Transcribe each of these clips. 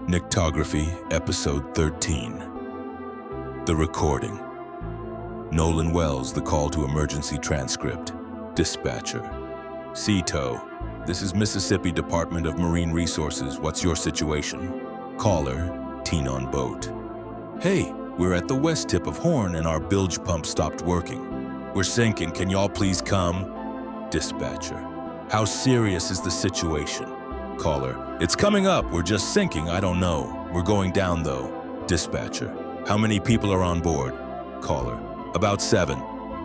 Nyctography, Episode 13. The Recording. Nolan Wells, the call to emergency transcript. Dispatcher. CTO. This is Mississippi Department of Marine Resources. What's your situation? Caller, teen on boat. Hey, we're at the west tip of Horn and our bilge pump stopped working. We're sinking. Can y'all please come? Dispatcher. How serious is the situation? Caller. It's coming up. We're just sinking. I don't know. We're going down though. Dispatcher. How many people are on board? Caller. About 7.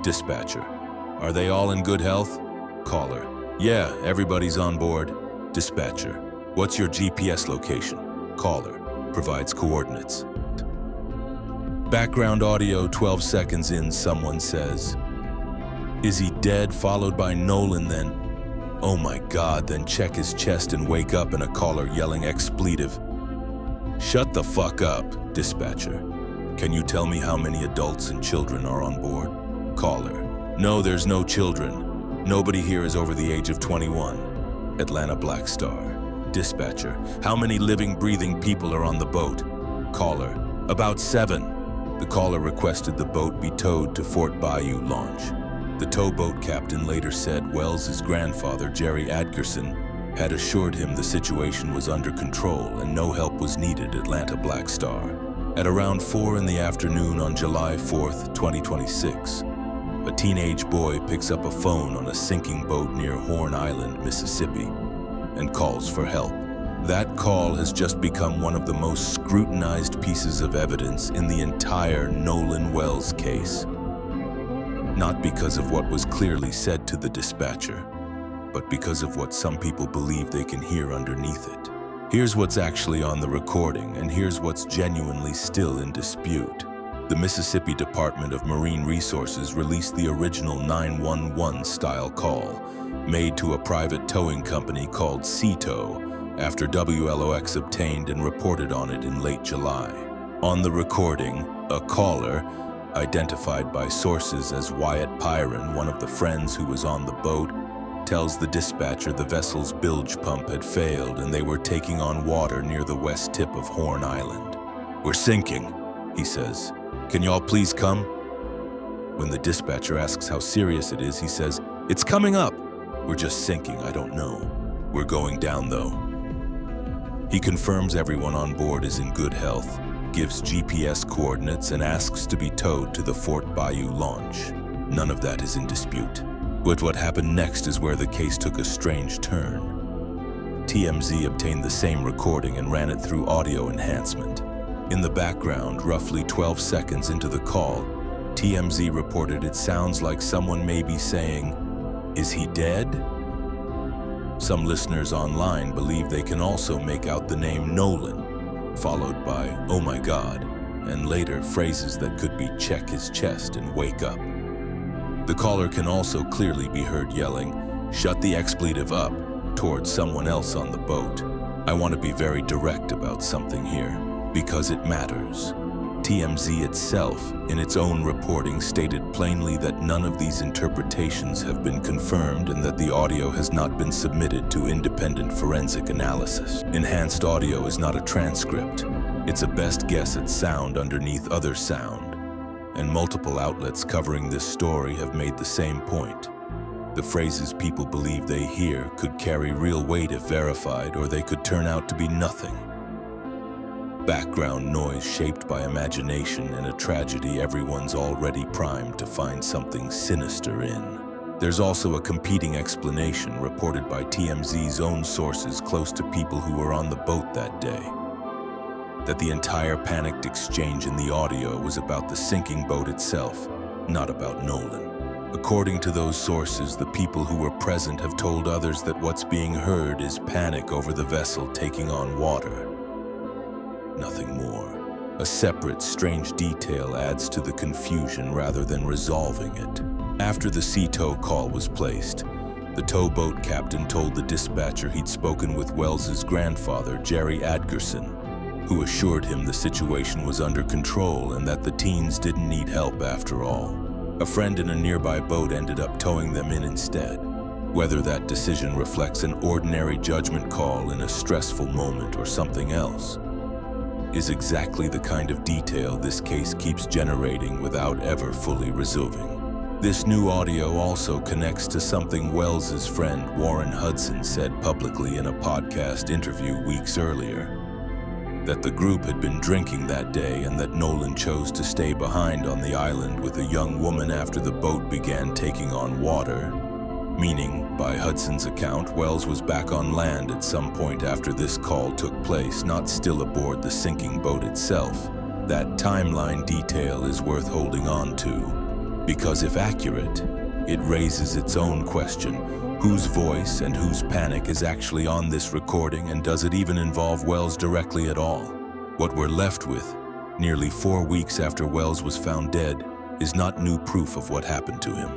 Dispatcher. Are they all in good health? Caller. Yeah, everybody's on board. Dispatcher. What's your GPS location? Caller. Provides coordinates. Background audio 12 seconds in, someone says, "Is he dead?" Followed by Nolan, then, "Oh my God," then check his chest and wake up and a caller yelling expletive. Shut the fuck up, dispatcher. Can you tell me how many adults and children are on board? Caller. No, there's no children. Nobody here is over the age of 21. Atlanta Black Star. Dispatcher. How many living, breathing people are on the boat? Caller. About 7. The caller requested the boat be towed to Fort Bayou launch. The towboat captain later said Wells's grandfather, Jerry Adkerson, had assured him the situation was under control and no help was needed. Atlanta Black Star. At around 4 in the afternoon on July 4th, 2026, a teenage boy picks up a phone on a sinking boat near Horn Island, Mississippi, and calls for help. That call has just become one of the most scrutinized pieces of evidence in the entire Nolan Wells case. Not because of what was clearly said to the dispatcher, but because of what some people believe they can hear underneath it. Here's what's actually on the recording, and here's what's genuinely still in dispute. The Mississippi Department of Marine Resources released the original 911-style call, made to a private towing company called CTO, after WLOX obtained and reported on it in late July. On the recording, a caller, identified by sources as Wyatt Pyron, one of the friends who was on the boat, tells the dispatcher the vessel's bilge pump had failed and they were taking on water near the west tip of Horn Island. "We're sinking," he says. "Can y'all please come?" When the dispatcher asks how serious it is, he says, "It's coming up. We're just sinking. I don't know. We're going down though." He confirms everyone on board is in good health, gives GPS coordinates, and asks to be towed to the Fort Bayou launch. None of that is in dispute. But what happened next is where the case took a strange turn. TMZ obtained the same recording and ran it through audio enhancement. In the background, roughly 12 seconds into the call, TMZ reported it sounds like someone may be saying, "Is he dead?" Some listeners online believe they can also make out the name Nolan, followed by "Oh my God," and later phrases that could be "check his chest" and "wake up." The caller can also clearly be heard yelling, "Shut the expletive up," towards someone else on the boat. I want to be very direct about something here, because it matters. TMZ itself, in its own reporting, stated plainly that none of these interpretations have been confirmed and that the audio has not been submitted to independent forensic analysis. Enhanced audio is not a transcript. It's a best guess at sound underneath other sound. And multiple outlets covering this story have made the same point. The phrases people believe they hear could carry real weight if verified, or they could turn out to be nothing. Background noise shaped by imagination and a tragedy everyone's already primed to find something sinister in. There's also a competing explanation reported by TMZ's own sources close to people who were on the boat that day, that the entire panicked exchange in the audio was about the sinking boat itself, not about Nolan. According to those sources, the people who were present have told others that what's being heard is panic over the vessel taking on water. Nothing more. A separate, strange detail adds to the confusion rather than resolving it. After the CTO call was placed, the towboat captain told the dispatcher he'd spoken with Wells's grandfather, Jerry Adkerson, who assured him the situation was under control and that the teens didn't need help after all. A friend in a nearby boat ended up towing them in instead. Whether that decision reflects an ordinary judgment call in a stressful moment or something else, is exactly the kind of detail this case keeps generating without ever fully resolving. This new audio also connects to something Wells's friend Warren Hudson said publicly in a podcast interview weeks earlier. That the group had been drinking that day and that Nolan chose to stay behind on the island with a young woman after the boat began taking on water. Meaning, by Hudson's account, Wells was back on land at some point after this call took place, not still aboard the sinking boat itself. That timeline detail is worth holding on to. Because if accurate, it raises its own question. Whose voice and whose panic is actually on this recording, and does it even involve Wells directly at all? What we're left with, nearly 4 weeks after Wells was found dead, is not new proof of what happened to him.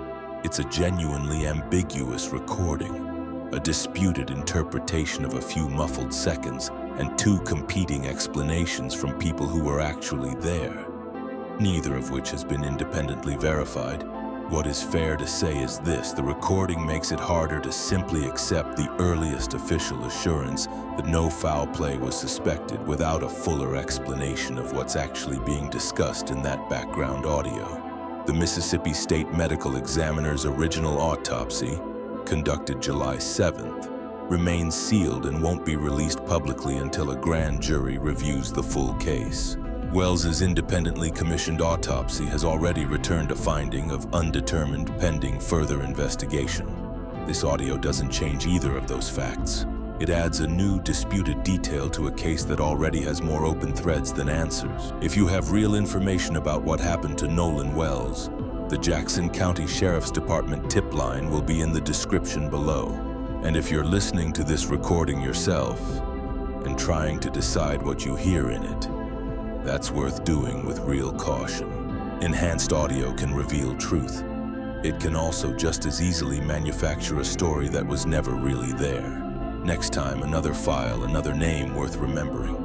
It's a genuinely ambiguous recording, a disputed interpretation of a few muffled seconds, and 2 competing explanations from people who were actually there, neither of which has been independently verified. What is fair to say is this: the recording makes it harder to simply accept the earliest official assurance that no foul play was suspected without a fuller explanation of what's actually being discussed in that background audio. The Mississippi State Medical Examiner's original autopsy, conducted July 7th, remains sealed and won't be released publicly until a grand jury reviews the full case. Wells's independently commissioned autopsy has already returned a finding of undetermined pending further investigation. This audio doesn't change either of those facts. It adds a new disputed detail to a case that already has more open threads than answers. If you have real information about what happened to Nolan Wells, the Jackson County Sheriff's Department tip line will be in the description below. And if you're listening to this recording yourself and trying to decide what you hear in it, that's worth doing with real caution. Enhanced audio can reveal truth. It can also just as easily manufacture a story that was never really there. Next time, another file, another name worth remembering.